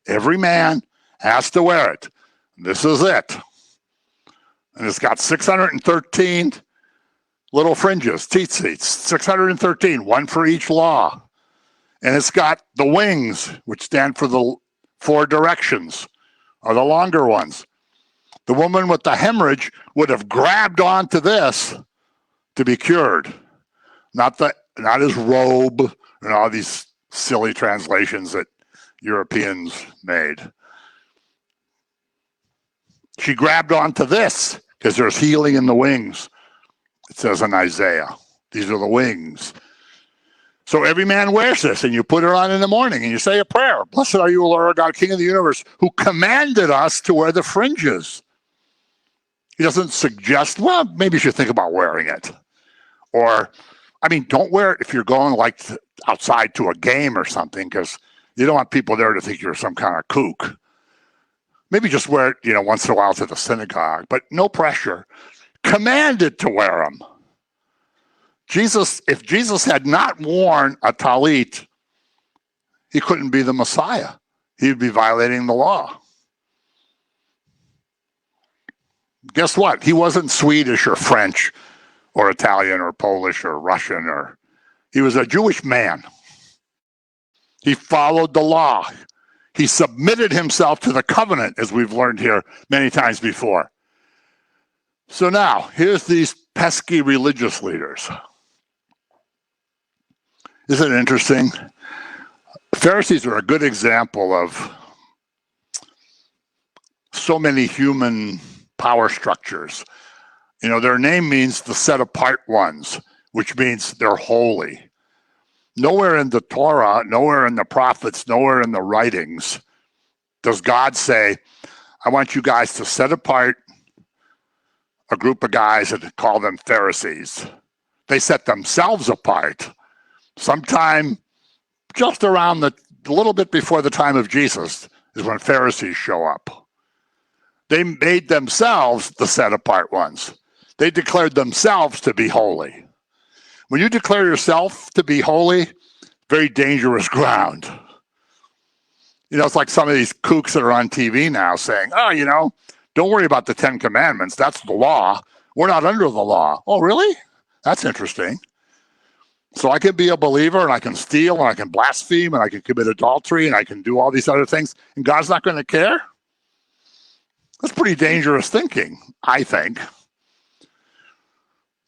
Every man has to wear it. This is it. And it's got 613 little fringes, tzitzits, 613, one for each law. And it's got the wings, which stand for the 4 directions, or the longer ones. The woman with the hemorrhage would have grabbed onto this to be cured, not his robe and all these silly translations that Europeans made. She grabbed onto this because there's healing in the wings. It says in Isaiah, these are the wings. So every man wears this, and you put it on in the morning, and you say a prayer. Blessed are you, Lord God, King of the universe, who commanded us to wear the fringes. He doesn't suggest, well, maybe you should think about wearing it. Or, don't wear it if you're going outside to a game or something, because you don't want people there to think you're some kind of kook. Maybe just wear it, once in a while to the synagogue, but no pressure. Commanded to wear them. If Jesus had not worn a talit, he couldn't be the Messiah. He'd be violating the law. Guess what? He wasn't Swedish or French or Italian or Polish or Russian, he was a Jewish man. He followed the law. He submitted himself to the covenant, as we've learned here many times before. So now, here's these pesky religious leaders. Isn't it interesting? Pharisees are a good example of so many human power structures. Their name means the set apart ones, which means they're holy. Nowhere in the Torah, nowhere in the prophets, nowhere in the writings does God say, I want you guys to set apart a group of guys and call them Pharisees. They set themselves apart sometime just around a little bit before the time of Jesus is when Pharisees show up. They made themselves the set apart ones. They declared themselves to be holy. When you declare yourself to be holy, very dangerous ground. It's like some of these kooks that are on TV now saying, don't worry about the 10 Commandments. That's the law. We're not under the law. Oh, really? That's interesting. So I can be a believer and I can steal and I can blaspheme and I can commit adultery and I can do all these other things and God's not going to care? That's pretty dangerous thinking, I think.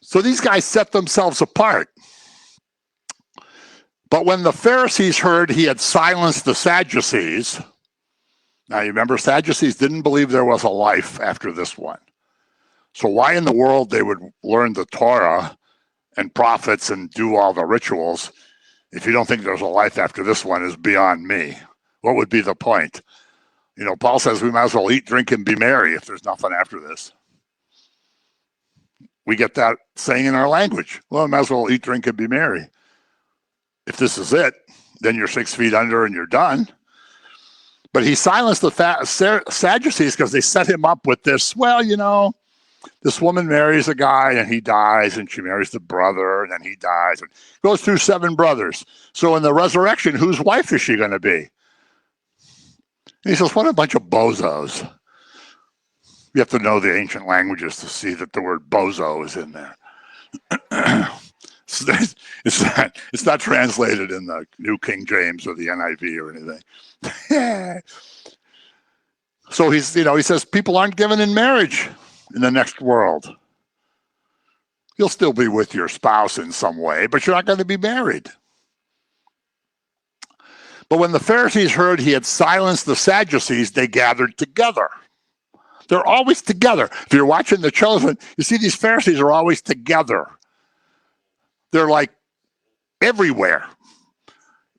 So these guys set themselves apart. But when the Pharisees heard he had silenced the Sadducees, now you remember Sadducees didn't believe there was a life after this one. So why in the world they would learn the Torah and prophets and do all the rituals if you don't think there's a life after this one is beyond me? What would be the point? Paul says we might as well eat, drink, and be merry if there's nothing after this. We get that saying in our language. Well, might as well eat, drink, and be merry. If this is it, then you're 6 feet under and you're done. But he silenced the Sadducees because they set him up with this, this woman marries a guy and he dies, and she marries the brother and then he dies, and goes through 7 brothers. So in the resurrection, whose wife is she going to be? And he says, what a bunch of bozos. You have to know the ancient languages to see that the word bozo is in there. It's not translated in the New King James or the NIV or anything. So he says people aren't given in marriage in the next world. You'll still be with your spouse in some way, but you're not going to be married. But when the Pharisees heard he had silenced the Sadducees, they gathered together. They're always together. If you're watching The Chosen, you see these Pharisees are always together. They're like everywhere.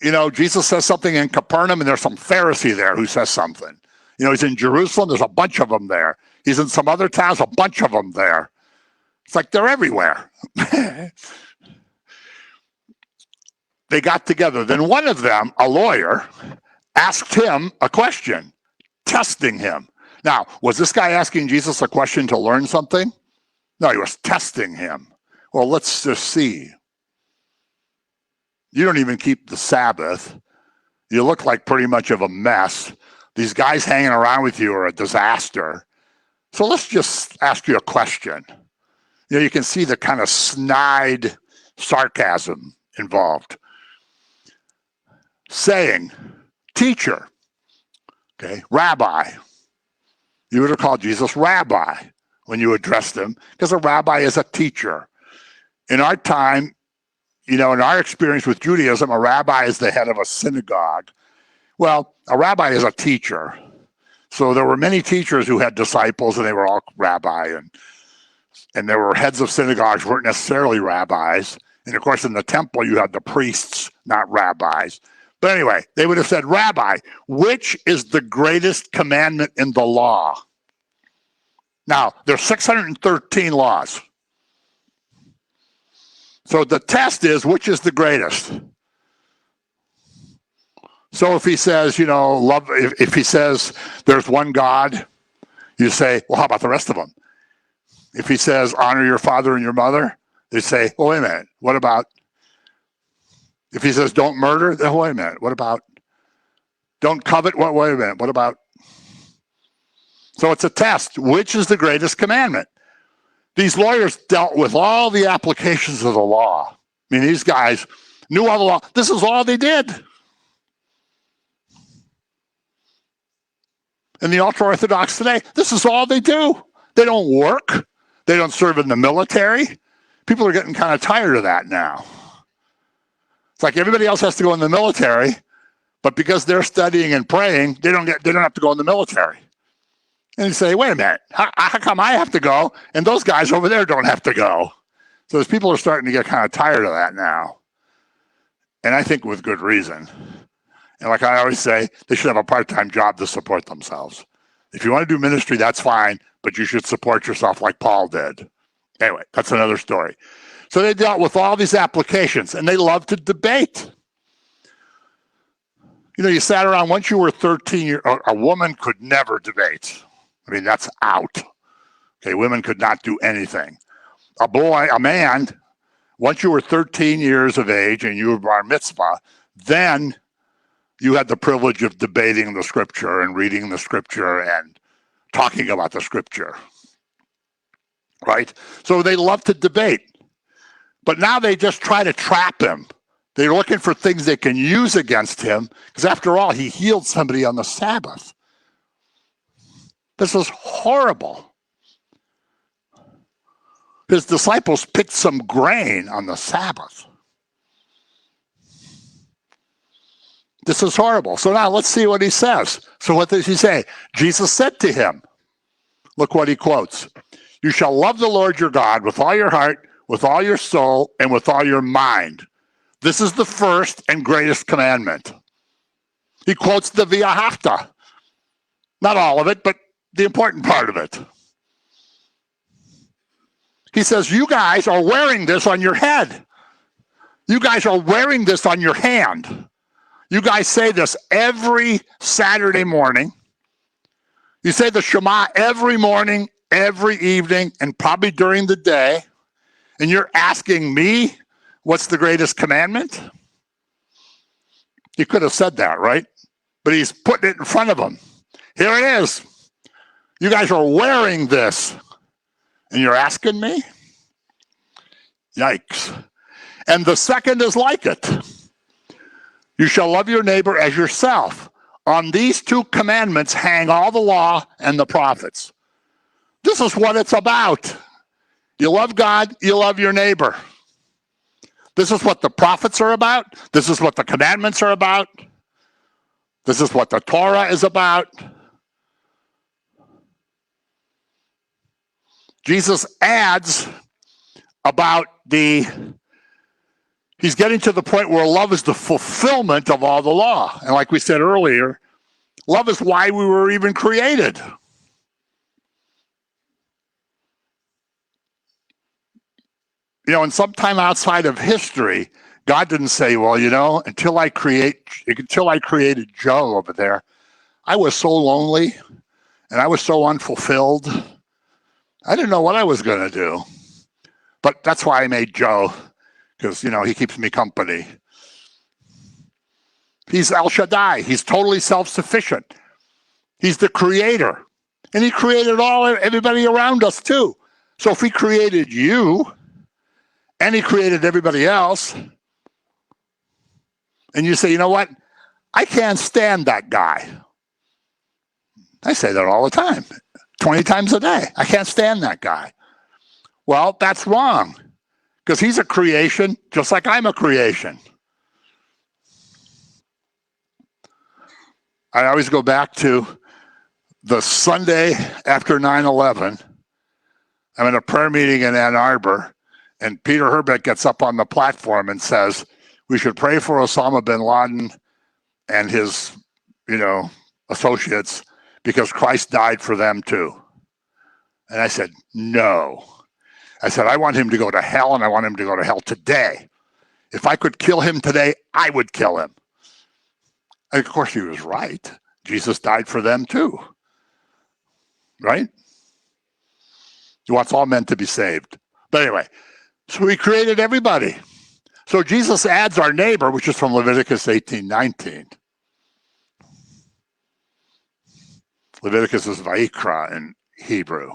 Jesus says something in Capernaum, and there's some Pharisee there who says something. He's in Jerusalem, there's a bunch of them there. He's in some other towns, a bunch of them there. It's like they're everywhere. They got together. Then one of them, a lawyer, asked him a question, testing him. Now, was this guy asking Jesus a question to learn something? No, he was testing him. Well, let's just see. You don't even keep the Sabbath. You look like pretty much of a mess. These guys hanging around with you are a disaster. So let's just ask you a question. You can see the kind of snide sarcasm involved. Saying, teacher, okay, rabbi. You would have called Jesus rabbi when you addressed him, because a rabbi is a teacher. In our time, in our experience with Judaism, a rabbi is the head of a synagogue. Well, a rabbi is a teacher. So there were many teachers who had disciples, and they were all rabbi. And there were heads of synagogues who weren't necessarily rabbis. And of course, in the temple, you had the priests, not rabbis. But anyway, they would have said, Rabbi, which is the greatest commandment in the law? Now, there's 613 laws. So the test is, which is the greatest? So if he says, love, if he says there's one God, you say, well, how about the rest of them? If he says honor your father and your mother, they say, well, wait a minute, what about? If he says don't murder, then wait a minute, what about? Don't covet, wait a minute, what about? So it's a test. Which is the greatest commandment? These lawyers dealt with all the applications of the law. I mean, these guys knew all the law. This is all they did. And the ultra-Orthodox today, this is all they do. They don't work. They don't serve in the military. People are getting kind of tired of that now. It's like everybody else has to go in the military, but because they're studying and praying, they don't have to go in the military. And you say, wait a minute, how come I have to go and those guys over there don't have to go? So those people are starting to get kind of tired of that now. And I think with good reason. And like I always say, they should have a part-time job to support themselves. If you want to do ministry, that's fine, but you should support yourself like Paul did. Anyway, that's another story. So they dealt with all these applications, and they loved to debate. You sat around, once you were 13, a woman could never debate. I mean, that's out. Okay, women could not do anything. A man, once you were 13 years of age and you were bar mitzvah, then you had the privilege of debating the scripture and reading the scripture and talking about the scripture, right? So they love to debate. But now they just try to trap him. They're looking for things they can use against him, because after all, he healed somebody on the Sabbath. This is horrible. His disciples picked some grain on the Sabbath. This is horrible. So now let's see what he says. So what does he say? Jesus said to him, look what he quotes. You shall love the Lord your God with all your heart, with all your soul, and with all your mind. This is the first and greatest commandment. He quotes the V'ahavta. Not all of it, but the important part of it. He says, you guys are wearing this on your head. You guys are wearing this on your hand. You guys say this every Saturday morning. You say the Shema every morning, every evening, and probably during the day. And you're asking me, what's the greatest commandment? He could have said that, right? But he's putting it in front of them. Here it is. You guys are wearing this. And you're asking me? Yikes. And the second is like it. You shall love your neighbor as yourself. On these two commandments hang all the law and the prophets. This is what it's about. You love God, you love your neighbor. This is what the prophets are about. This is what the commandments are about. This is what the Torah is about. Jesus adds about he's getting to the point where love is the fulfillment of all the law. And like we said earlier, love is why we were even created. And sometime outside of history, God didn't say, well, until I created Joe over there, I was so lonely and I was so unfulfilled. I didn't know what I was going to do. But that's why I made Joe, because, he keeps me company. He's El Shaddai. He's totally self-sufficient. He's the creator. And he created everybody around us too. So if he created you, and he created everybody else, and you say, you know what? I can't stand that guy. I say that all the time, 20 times a day. I can't stand that guy. Well, that's wrong, because he's a creation just like I'm a creation. I always go back to the Sunday after 9/11. I'm in a prayer meeting in Ann Arbor, and Peter Herbeck gets up on the platform and says, we should pray for Osama bin Laden and his, associates, because Christ died for them too. And I said, no. I said, I want him to go to hell, and I want him to go to hell today. If I could kill him today, I would kill him. And of course, he was right. Jesus died for them too, right? He wants all men to be saved. But anyway, so he created everybody. So Jesus adds our neighbor, which is from Leviticus 18:19. Leviticus is Vayikra in Hebrew,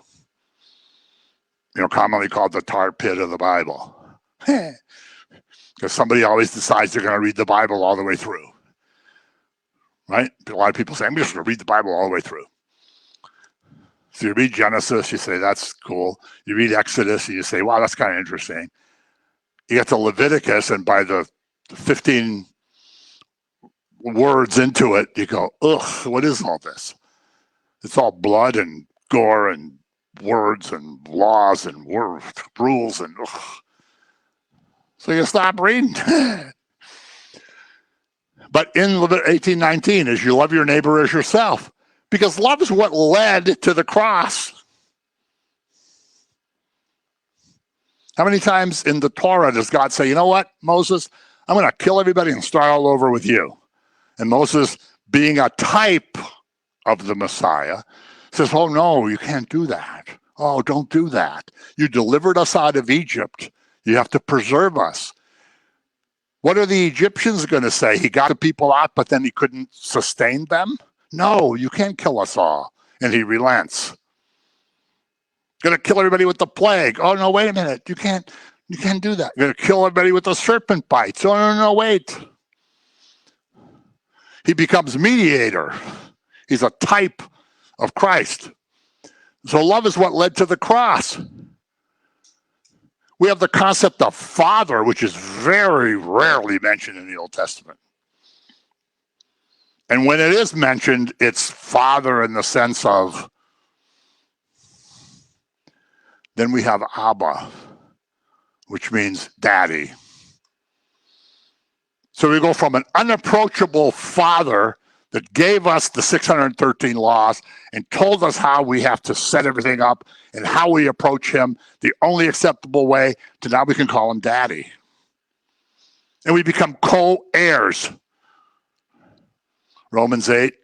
commonly called the tar pit of the Bible. Because somebody always decides they're going to read the Bible all the way through, right? A lot of people say, I'm just going to read the Bible all the way through. So you read Genesis, you say, that's cool. You read Exodus, and you say, wow, that's kind of interesting. You get to Leviticus, and by the 15 words into it, you go, ugh, what is all this? It's all blood and gore and words and laws and rules and ugh. So you stop reading. But in 18:19 is you love your neighbor as yourself, because love is what led to the cross. How many times in the Torah does God say, you know what, Moses, I'm going to kill everybody and start all over with you? And Moses, being a type of the Messiah, says, oh, no, you can't do that. Oh, don't do that. You delivered us out of Egypt. You have to preserve us. What are the Egyptians going to say? He got the people out, but then he couldn't sustain them? No, you can't kill us all. And he relents. Going to kill everybody with the plague. Oh, no, wait a minute. You can't do that. You're going to kill everybody with the serpent bites. Oh, no, wait. He becomes mediator. He's a type of Christ. So love is what led to the cross. We have the concept of father, which is very rarely mentioned in the Old Testament. And when it is mentioned, it's father in the sense of, then we have Abba, which means daddy. So we go from an unapproachable father that gave us the 613 laws and told us how we have to set everything up and how we approach him, the only acceptable way, to now we can call him daddy. And we become co-heirs. Romans 8,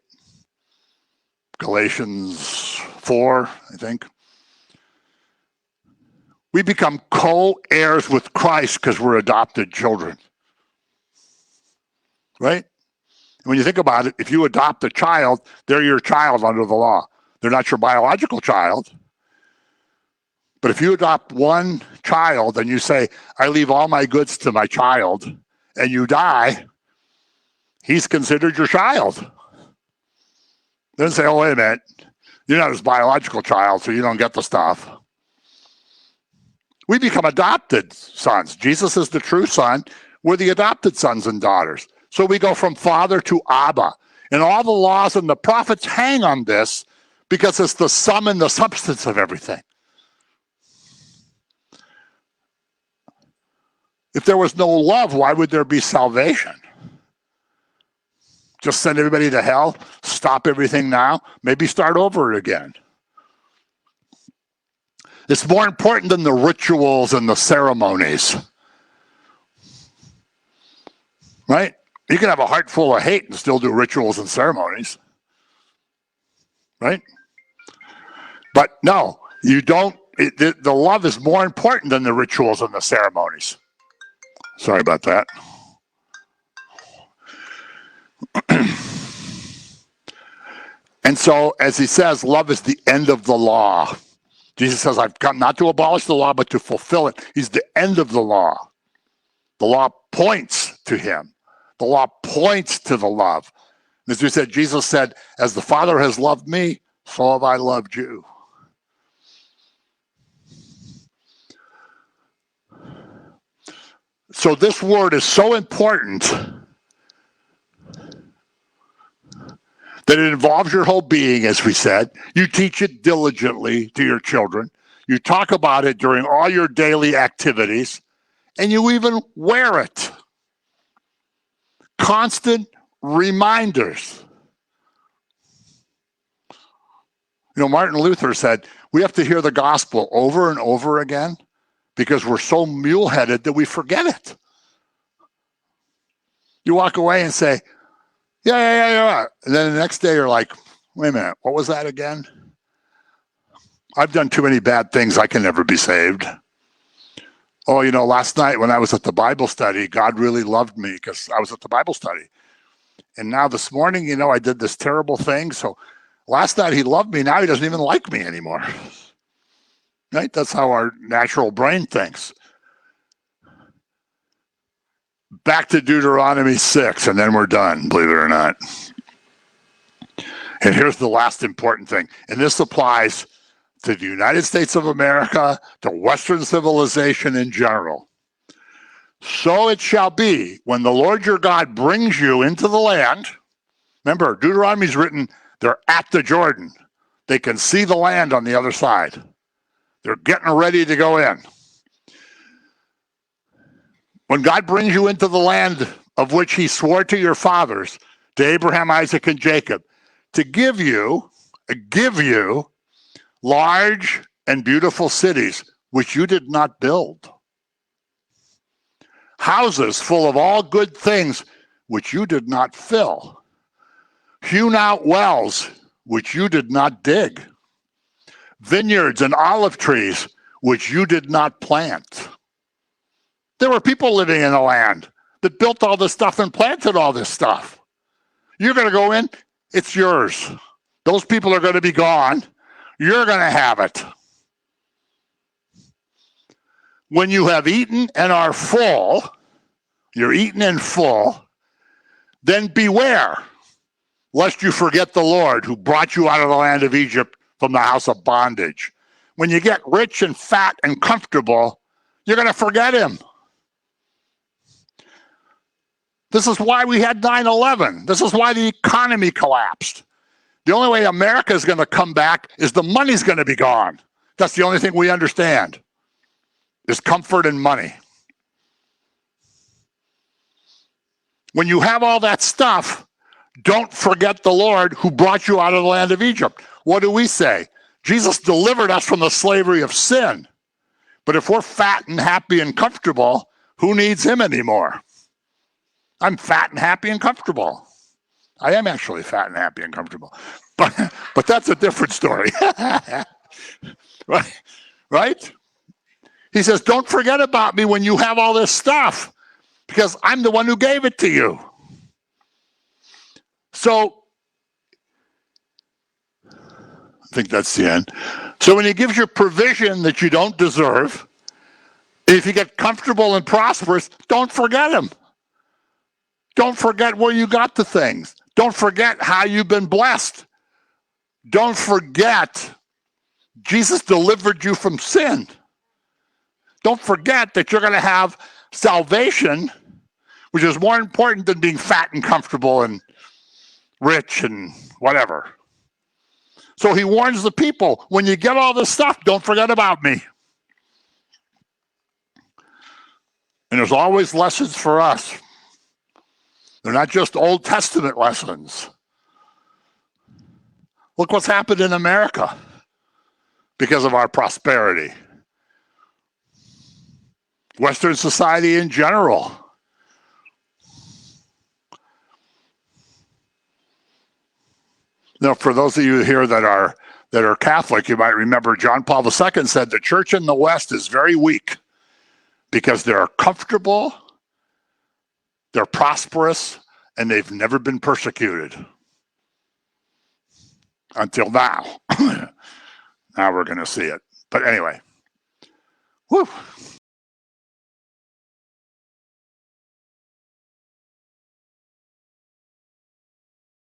Galatians 4, I think. We become co-heirs with Christ because we're adopted children. Right? When you think about it, if you adopt a child, they're your child under the law. They're not your biological child. But if you adopt one child and you say, I leave all my goods to my child, and you die, he's considered your child. Then say, oh, wait a minute, you're not his biological child, so you don't get the stuff. We become adopted sons. Jesus is the true son. We're the adopted sons and daughters. So we go from father to Abba. And all the laws and the prophets hang on this because it's the sum and the substance of everything. If there was no love, why would there be salvation? Just send everybody to hell, stop everything now, maybe start over again. It's more important than the rituals and the ceremonies. Right? You can have a heart full of hate and still do rituals and ceremonies. Right? But no, you don't. The love is more important than the rituals and the ceremonies. Sorry about that. And so, as he says, love is the end of the law. Jesus says, I've come not to abolish the law, but to fulfill it. He's the end of the law. The law points to him. The law points to the love. As we said, Jesus said, as the Father has loved me, so have I loved you. So this word is so important that it involves your whole being, as we said. You teach it diligently to your children. You talk about it during all your daily activities, and you even wear it. Constant reminders. Martin Luther said, we have to hear the gospel over and over again because we're so mule-headed that we forget it. You walk away and say, Yeah. And then the next day you're like, wait a minute, what was that again? I've done too many bad things. I can never be saved. Oh, last night when I was at the Bible study, God really loved me because I was at the Bible study. And now this morning, I did this terrible thing. So last night he loved me. Now he doesn't even like me anymore. Right? That's how our natural brain thinks. Back to Deuteronomy 6, and then we're done, believe it or not. And here's the last important thing. And this applies to the United States of America, to Western civilization in general. So it shall be when the Lord your God brings you into the land. Remember, Deuteronomy's written, they're at the Jordan. They can see the land on the other side. They're getting ready to go in. When God brings you into the land of which he swore to your fathers, to Abraham, Isaac, and Jacob, to give you large and beautiful cities, which you did not build. Houses full of all good things, which you did not fill. Hewn out wells, which you did not dig. Vineyards and olive trees, which you did not plant. There were people living in the land that built all this stuff and planted all this stuff. You're going to go in, it's yours. Those people are going to be gone. You're going to have it. When you have eaten and are full, you're eaten and full, then beware, lest you forget the Lord who brought you out of the land of Egypt from the house of bondage. When you get rich and fat and comfortable, you're going to forget him. This is why we had 9/11. This is why the economy collapsed. The only way America is going to come back is the money's going to be gone. That's the only thing we understand, is comfort and money. When you have all that stuff, don't forget the Lord who brought you out of the land of Egypt. What do we say? Jesus delivered us from the slavery of sin. But if we're fat and happy and comfortable, who needs him anymore? I'm fat and happy and comfortable. I am actually fat and happy and comfortable. But that's a different story. Right? He says, don't forget about me when you have all this stuff, because I'm the one who gave it to you. So, I think that's the end. So when he gives you provision that you don't deserve, if you get comfortable and prosperous, don't forget him. Don't forget where you got the things. Don't forget how you've been blessed. Don't forget Jesus delivered you from sin. Don't forget that you're going to have salvation, which is more important than being fat and comfortable and rich and whatever. So he warns the people, when you get all this stuff, don't forget about me. And there's always lessons for us. They're not just Old Testament lessons. Look what's happened in America because of our prosperity. Western society in general. Now, for those of you here that are Catholic, you might remember John Paul II said the church in the West is very weak because they're comfortable, they're prosperous, and they've never been persecuted. Until now. Now we're going to see it. But anyway. Whew.